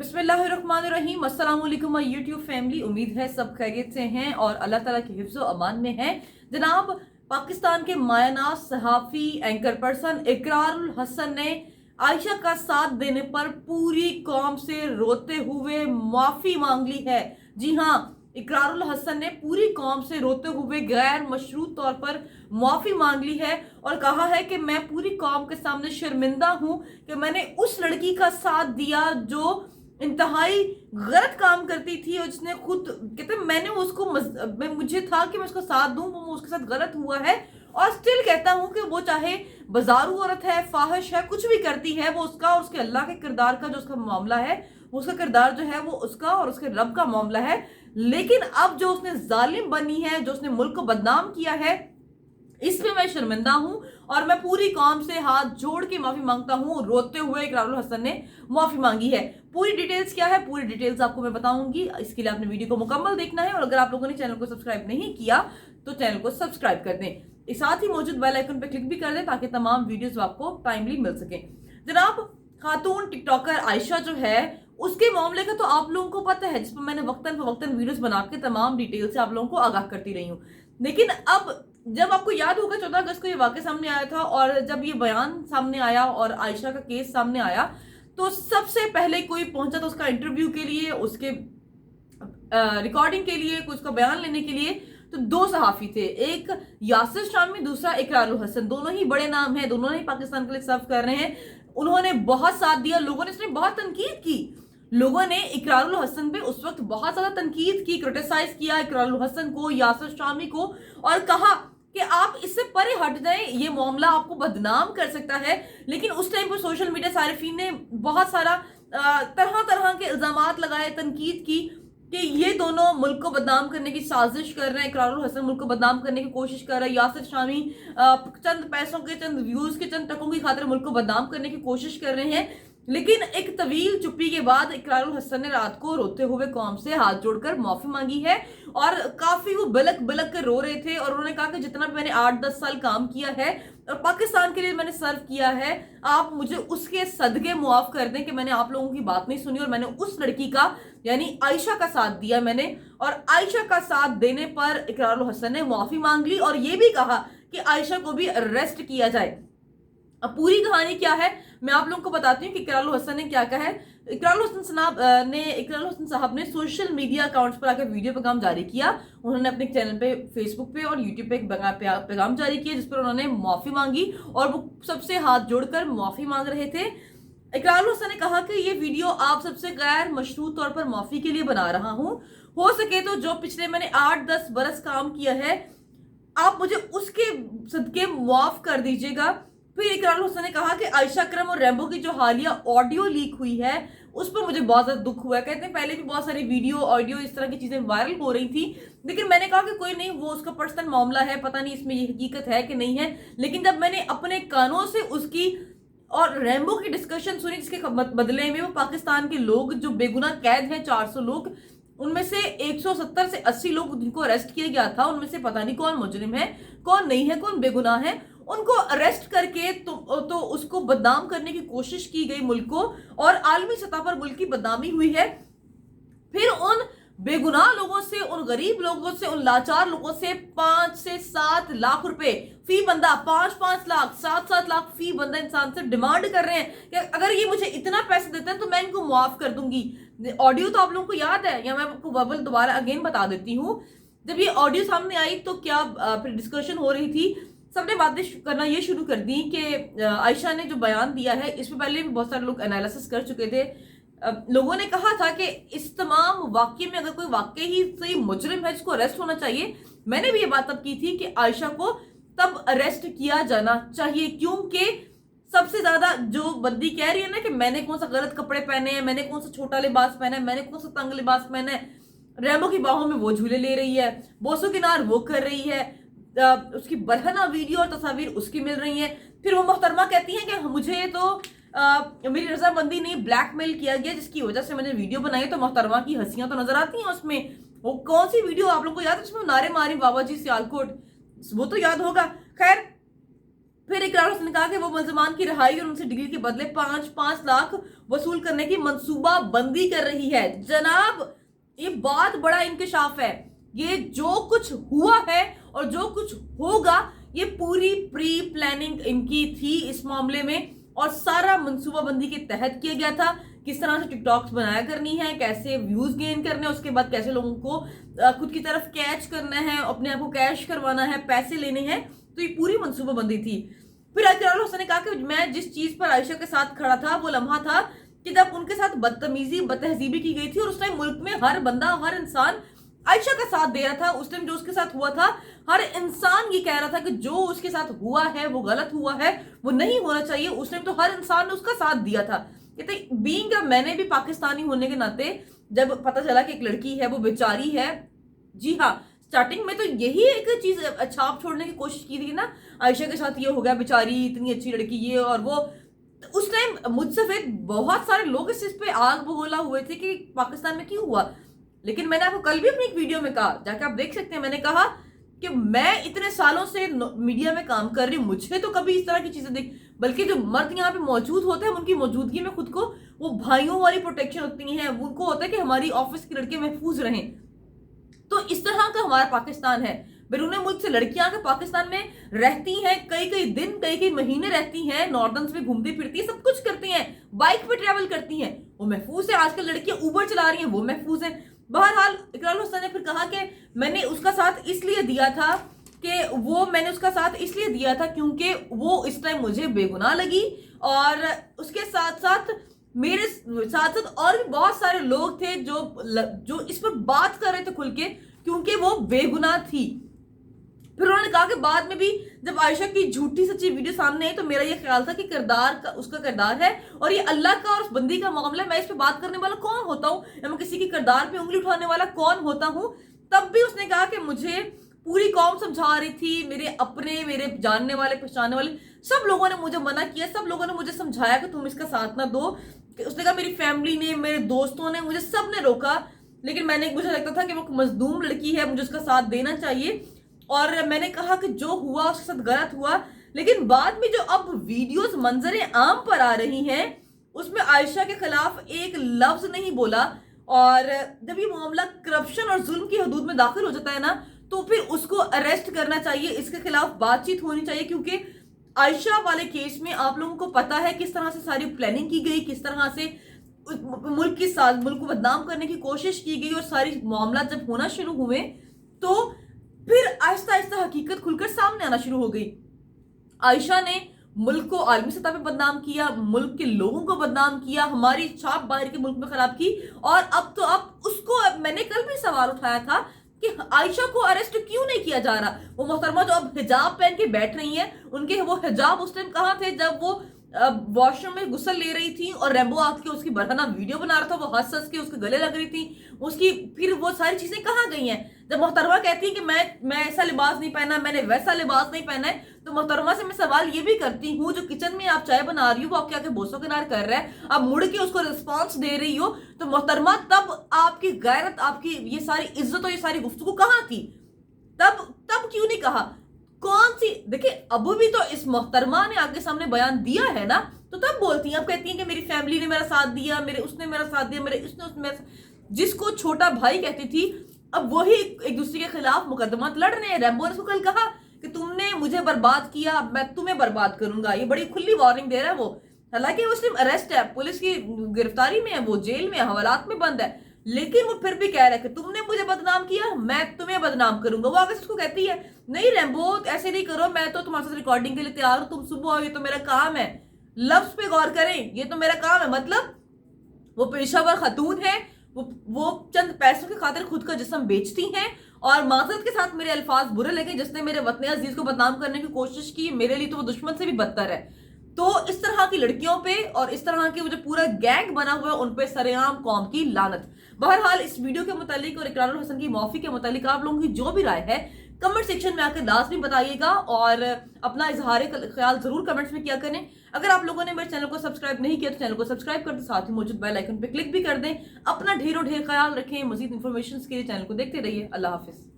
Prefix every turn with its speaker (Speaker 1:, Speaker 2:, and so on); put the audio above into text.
Speaker 1: बिस्मिल्लाहिर्रहमानिर्रहीम। अस्सलाम वालेकुम माय यूट्यूब फैमिली। उम्मीद है सब खैरियत से हैं और अल्लाह ताला के हिफ्ज़ व अमान में हैं। जनाब, पाकिस्तान के मायनाज़ सहाफ़ी एंकर पर्सन इकरारुल हसन ने आयशा का साथ देने पर पूरी कौम से रोते हुए माफ़ी मांग ली है। जी हाँ, इकरारुल हसन ने पूरी कौम से रोते हुए गैर मशरूत तौर पर माफ़ी मांग ली है और कहा है कि मैं पूरी कौम के सामने शर्मिंदा हूं कि मैंने उस लड़की का साथ दिया जो इंतहाई गलत काम करती थी और जिसने खुद कहते मैंने उसको मुझे था कि मैं उसका साथ दूं, वो उसके साथ गलत हुआ है और स्टिल कहता हूं कि वो चाहे बाजारू औरत है, फाहिश है, कुछ भी करती है, वो उसका और उसके अल्लाह के किरदार का जो उसका मामला है, वो उसका किरदार जो है वो उसका और उसके रब का मामला है। लेकिन अब जो उसने जालिम बनी है, जो उसने मुल्क को बदनाम किया है, इसमें मैं शर्मिंदा हूं और मैं पूरी कौम से हाथ जोड़ के माफी मांगता हूं। रोते हुए इकरारुल हसन ने माफी मांगी है। पूरी डिटेल्स क्या है, पूरी डिटेल्स आपको मैं बताऊंगी। इसके लिए आपने वीडियो को मुकम्मल देखना है और अगर आप लोगों ने चैनल को सब्सक्राइब नहीं किया तो चैनल को सब्सक्राइब कर दें। साथ ही मौजूद बेल आइकन पर क्लिक भी कर दें ताकि तमाम वीडियोस आपको टाइमली मिल सके। जनाब, खातून टिकटॉकर आयशा जो है उसके मामले का तो आप लोगों को पता है, जिस पर मैंने वक्तन फवक्तन वीडियोस बना के तमाम डिटेल से आप लोगों को आगाह करती रही हूँ। लेकिन अब जब आपको याद होगा 14 अगस्त को ये वाकया सामने आया था और जब ये बयान सामने आया और आयशा का केस सामने आया तो सबसे पहले कोई पहुंचा था उसका इंटरव्यू के लिए, उसके रिकॉर्डिंग के लिए, उसका बयान लेने के लिए। तो दो सहाफी थे, एक यासिर शामी, दूसरा इकरारुल हसन। दोनों ही बड़े नाम हैं, दोनों ही पाकिस्तान के लिए सर्व कर रहे हैं। उन्होंने बहुत साथ दिया, लोगों ने इसमें बहुत तनकीद की। लोगों ने इकरारुल हसन पे उस वक्त बहुत ज्यादा तनकीद की, क्रिटिसाइज किया इकरारुल हसन को, यासिर शामी को, और कहा कि आप इससे परे हट जाएं, ये मामला आपको बदनाम कर सकता है। लेकिन उस टाइम पर सोशल मीडिया सारिफीन ने बहुत सारा तरह तरह के इल्जामात लगाए, तनकीद की कि ये दोनों मुल्क को बदनाम करने की साजिश कर रहे हैं। इकरारुल हसन मुल्क को बदनाम करने की कोशिश कर रहा है, यासिर शामी चंद पैसों के, चंद व्यूज के, चंद टकों की खातिर मुल्क को बदनाम करने की कोशिश कर रहे हैं। लेकिन एक तवील चुप्पी के बाद इकरारुल हसन ने रात को रोते हुए कौम से हाथ जोड़कर माफी मांगी है और काफी वो बिलक बिलक कर रो रहे थे और उन्होंने कहा कि जितना भी मैंने 8-10 साल काम किया है और पाकिस्तान के लिए मैंने सर्व किया है, आप मुझे उसके सदके मुआफ कर दें कि मैंने आप लोगों की बात नहीं सुनी और मैंने उस लड़की का यानी आयशा का साथ दिया मैंने, और आयशा का साथ देने पर इकरारुल हसन ने माफी मांग ली और ये भी कहा कि आयशा को भी अरेस्ट किया जाए। अब पूरी कहानी क्या है मैं आप लोगों को बताती हूँ कि इकरारुल हसन ने क्या कहा है। इकरारुल हसन साहब ने सोशल मीडिया अकाउंट्स पर आकर वीडियो पैगाम जारी किया। उन्होंने अपने चैनल पे, फेसबुक पे और यूट्यूब पे एक पैगाम जारी किया जिस पर उन्होंने माफी मांगी और वो सबसे हाथ जोड़कर माफी मांग रहे थे। इकरारुल हसन ने कहा कि ये वीडियो आप सबसे गैर मशरूत तौर पर माफी के लिए बना रहा हूँ। हो सके तो जो पिछले मैंने 8-10 बरस काम किया है आप मुझे उसके सदके माफ कर दीजिएगा। फिर इकरारुल हसन ने कहा कि आयशा अकरम और रैम्बो की जो हालिया ऑडियो लीक हुई है उस पर मुझे बहुत ज्यादा दुख हुआ है। कहते हैं पहले भी बहुत सारी वीडियो, ऑडियो, इस तरह की चीजें वायरल हो रही थी, लेकिन मैंने कहा कि कोई नहीं, वो उसका पर्सनल मामला है, पता नहीं इसमें ये हकीकत है कि नहीं है। लेकिन जब मैंने अपने कानों से उसकी और रैम्बो की डिस्कशन सुनी जिसके बदले में वो पाकिस्तान के लोग जो बेगुनाह कैद हैं 400 लोग, उनमें से 170 से 80 लोग जिनको अरेस्ट किया गया था, उनमें से पता नहीं कौन मुजरिम है, कौन नहीं है, कौन बेगुनाह है, उनको अरेस्ट करके तो उसको बदनाम करने की कोशिश की गई मुल्क को और आलमी सतह पर मुल्क की बदनामी हुई है। फिर उन बेगुनाह लोगों से, उन गरीब लोगों से, उन लाचार लोगों से 5 से 7 लाख रुपए फी बंदा, 5-5 लाख, 7-7 लाख फी बंदा इंसान से डिमांड कर रहे हैं कि अगर ये मुझे इतना पैसा देते हैं तो मैं इनको मुआफ कर दूंगी। ऑडियो तो आप लोगों को याद है या मैं आपको बबल दोबारा अगेन बता देती हूँ। जब ये ऑडियो सामने आई तो क्या फिर डिस्कशन हो रही थी, सबने बातें करना ये शुरू कर दी कि आयशा ने जो बयान दिया है इस पे पहले भी बहुत सारे लोग एनालिसिस कर चुके थे। लोगों ने कहा था कि इस तमाम वाक्य में अगर कोई वाकई ही सही मुजरिम है जिसको अरेस्ट होना चाहिए, मैंने भी ये बात तब की थी कि आयशा को तब अरेस्ट किया जाना चाहिए, क्योंकि सबसे ज्यादा जो बंदी कह रही है ना कि मैंने कौन सा गलत कपड़े पहने हैं, मैंने कौन सा छोटा लिबास पहना है, मैंने कौन सा तंग लिबास पहना है, रैमो की बाहों में वो झूले ले रही है, बोसो किनार वो कर रही है, उसकी बरहना वीडियो और तस्वीर उसकी मिल रही है। फिर वो मोहतरमा कहती हैं कि मुझे तो मेरी रजामंदी नहीं ब्लैकमेल किया गया जिसकी वजह से मैंने वीडियो बनाई। तो मोहतरमा की हंसियां तो नजर आती हैं उसमें। वो कौन सी वीडियो आप लोगों को याद है जिसमें नारे मारी बाबा जी सियालकोट, वो तो याद होगा। खैर फिर इकरार हुसैन ने कहा कि वो मुलजमान की रिहाई और उनसे डील के बदले 5-5 लाख वसूल करने की मंसूबा बंदी कर रही है। जनाब, ये बात बड़ा इंकशाफ है। ये जो कुछ हुआ है और जो कुछ होगा, ये पूरी प्री प्लानिंग इनकी थी इस मामले में, और सारा मंसूबा बंदी के तहत किया गया था। किस तरह से टिकटॉक्स बनाया करनी है, कैसे व्यूज गेन करने हैं, उसके बाद कैसे लोगों को खुद की तरफ कैच करना है, अपने आप को कैश करवाना है, पैसे लेने हैं। तो ये पूरी मंसूबा बंदी थी। फिर इकरार हुसैन ने कहा कि मैं जिस चीज पर आयशा के साथ खड़ा था वो लम्हा था कि जब उनके साथ बदतमीजी बदतहजीबी की गई थी, और उस टाइम मुल्क में हर बंदा हर इंसान आयशा का साथ दे रहा था। उस टाइम जो उसके साथ हुआ था, हर इंसान ये कह रहा था कि जो उसके साथ हुआ है वो गलत हुआ है, वो नहीं होना चाहिए। उस टाइम तो हर इंसान ने उसका साथ दिया था। कहते बीइंग मैंने भी पाकिस्तानी होने के नाते जब पता चला कि एक लड़की है वो बेचारी है, जी हाँ, स्टार्टिंग में तो यही एक चीज छाप छोड़ने की कोशिश की थी ना, आयशा के साथ ये हो गया, बेचारी इतनी अच्छी लड़की ये और वो। तो उस टाइम मुझसे फिर बहुत सारे लोग इस चीज पे आग बगोला हुए थे कि पाकिस्तान में क्यों हुआ। लेकिन मैंने आपको कल भी अपनी एक वीडियो में कहा, जाके आप देख सकते हैं, मैंने कहा कि मैं इतने सालों से मीडिया में काम कर रही हूँ, मुझे तो कभी इस तरह की चीजें देख, बल्कि जो मर्द यहाँ पे मौजूद होते हैं उनकी मौजूदगी में खुद को वो भाइयों वाली प्रोटेक्शन होती है, उनको होता है कि हमारी ऑफिस की लड़के महफूज रहें। तो इस तरह का हमारा पाकिस्तान है। बैरून मुल्क से लड़कियां आकर पाकिस्तान में रहती हैं, कई कई दिन कई कई महीने रहती हैं, नॉर्दर्न्स में घूमती फिरती हैं, सब कुछ करती हैं, बाइक पे ट्रैवल करती हैं, वो महफूज है। आजकल लड़कियां उबर चला रही हैं, वो महफूज है। बहरहाल इकरार हुसैन ने फिर कहा कि मैंने उसका साथ इसलिए दिया था क्योंकि वो इस टाइम मुझे बेगुनाह लगी, और उसके साथ साथ मेरे साथ साथ और भी बहुत सारे लोग थे जो इस पर बात कर रहे थे खुल के, क्योंकि वो बेगुनाह थी। फिर उन्होंने कहा कि बाद में भी जब आयशा की झूठी सच्ची वीडियो सामने आई तो मेरा ये ख्याल था कि उसका किरदार है और ये अल्लाह का और उस बंदी का मामला है, मैं इस पे बात करने वाला कौन होता हूँ, या मैं किसी के किरदार पे उंगली उठाने वाला कौन होता हूँ। तब भी उसने कहा कि मुझे पूरी कौम समझा रही थी, मेरे अपने, मेरे जानने वाले पहचानने वाले सब लोगों ने मुझे मना किया, सब लोगों ने मुझे समझाया कि तुम इसका साथ ना दो। उसने कहा मेरी फैमिली ने, मेरे दोस्तों ने, मुझे सब ने रोका, लेकिन मुझे लगता था कि वो मजलूम लड़की है, मुझे उसका साथ देना चाहिए, और मैंने कहा कि जो हुआ उसके साथ गलत हुआ। लेकिन बाद में जो अब वीडियोस मंजरे आम पर आ रही हैं उसमें आयशा के खिलाफ एक लफ्ज नहीं बोला, और जब ये मामला करप्शन और जुल्म की हदूद में दाखिल हो जाता है ना, तो फिर उसको अरेस्ट करना चाहिए, इसके खिलाफ बातचीत होनी चाहिए। क्योंकि आयशा वाले केस में आप लोगों को पता है किस तरह से सारी प्लानिंग की गई, किस तरह से मुल्क को बदनाम करने की कोशिश की गई, और सारी मामला जब होना शुरू हुए तो फिर आहिस्ता आहिस्ता हकीकत खुलकर सामने आना शुरू हो गई। आयशा ने मुल्क को आलमी सतह पे बदनाम किया, मुल्क के लोगों को बदनाम किया, हमारी छाप बाहर के मुल्क में खराब की, और अब उसको मैंने कल भी सवाल उठाया था कि आयशा को अरेस्ट क्यों नहीं किया जा रहा। वो मोहतरमा जो अब हिजाब पहन के बैठ रही हैं, उनके वो हिजाब उस टाइम कहाँ थे जब वो वॉशरूम में गुस्ल ले रही थी और रैम्बो आके उसकी बरहना वीडियो बना रहा था, वो हंस के उसके गले लग रही थी उसकी, फिर वो सारी चीजें कहाँ गई हैं। जब मोहतरमा कहती है कि मैं ऐसा लिबास नहीं पहना, मैंने वैसा लिबास नहीं पहना है, तो मोहतरमा से मैं सवाल ये भी करती हूँ, जो किचन में आप चाय बना रही हो वो आपके आके बोसो किनार कर रहा है, आप मुड़ के उसको रिस्पॉन्स दे रही हो, तो मोहतरमा तब आपकी गैरत, आपकी ये सारी इज्जत और ये सारी गुफ्तगू कहाँ थी? तब क्यों नहीं कहा? कौन सी, देखिए अब भी तो इस मोहतरमा ने आगे सामने बयान दिया है ना, तो तब बोलती हैं, अब कहती हैं कि मेरी फैमिली ने मेरा साथ दिया, उसने मेरा साथ दिया, जिसको छोटा भाई कहती थी, अब वही एक दूसरे के खिलाफ मुकदमा लड़ रहे हैं। रैम्बो ने उसको कल कहा कि तुमने मुझे बर्बाद किया, मैं तुम्हें बर्बाद करूंगा, ये बड़ी खुली वार्निंग दे रहा है वो। हालांकि वो सिर्फ अरेस्ट है, पुलिस की गिरफ्तारी में है, वो जेल में, हवालात में बंद है, लेकिन वो फिर भी कह रहा है कि तुमने मुझे बदनाम किया, मैं तुम्हें बदनाम करूंगा। वो आगे उसको कहती है नहीं रैम्बो ऐसे नहीं करो, मैं तो तुम्हारे साथ रिकॉर्डिंग के लिए तैयार हूं, तुम सुबह आओ, ये तो मेरा काम है। लफ्ज पे गौर करें, ये तो मेरा काम है, मतलब वो पेशावर खातून है, वो चंद पैसों की खातिर खुद का जिस्म बेचती हैं, और माजरत के साथ मेरे अल्फाज बुरे लगे, जिसने मेरे वतन अजीज को बदनाम करने की कोशिश की, मेरे लिए तो वो दुश्मन से भी बदतर है। तो इस तरह की लड़कियों पे और इस तरह के वो जो पूरा गैंग बना हुआ है उन पे सरेआम कौम की लानत। बहरहाल इस वीडियो के मुतालिक और इकरारुल हसन की मौफी के मुतालिक आप लोगों की जो भी राय है कमेंट सेक्शन में आकर लाजमी बताइएगा, और अपना इजहार ख्याल जरूर कमेंट्स में किया करें। अगर आप लोगों ने मेरे चैनल को सब्सक्राइब नहीं किया तो चैनल को सब्सक्राइब कर दें, साथ ही मौजूद बेल आइकन पे क्लिक भी कर दें। अपना ढेरों ढेर ख्याल रखें, मजीद इन्फॉर्मेशन के लिए चैनल को देखते रहिए। अल्लाह हाफिज।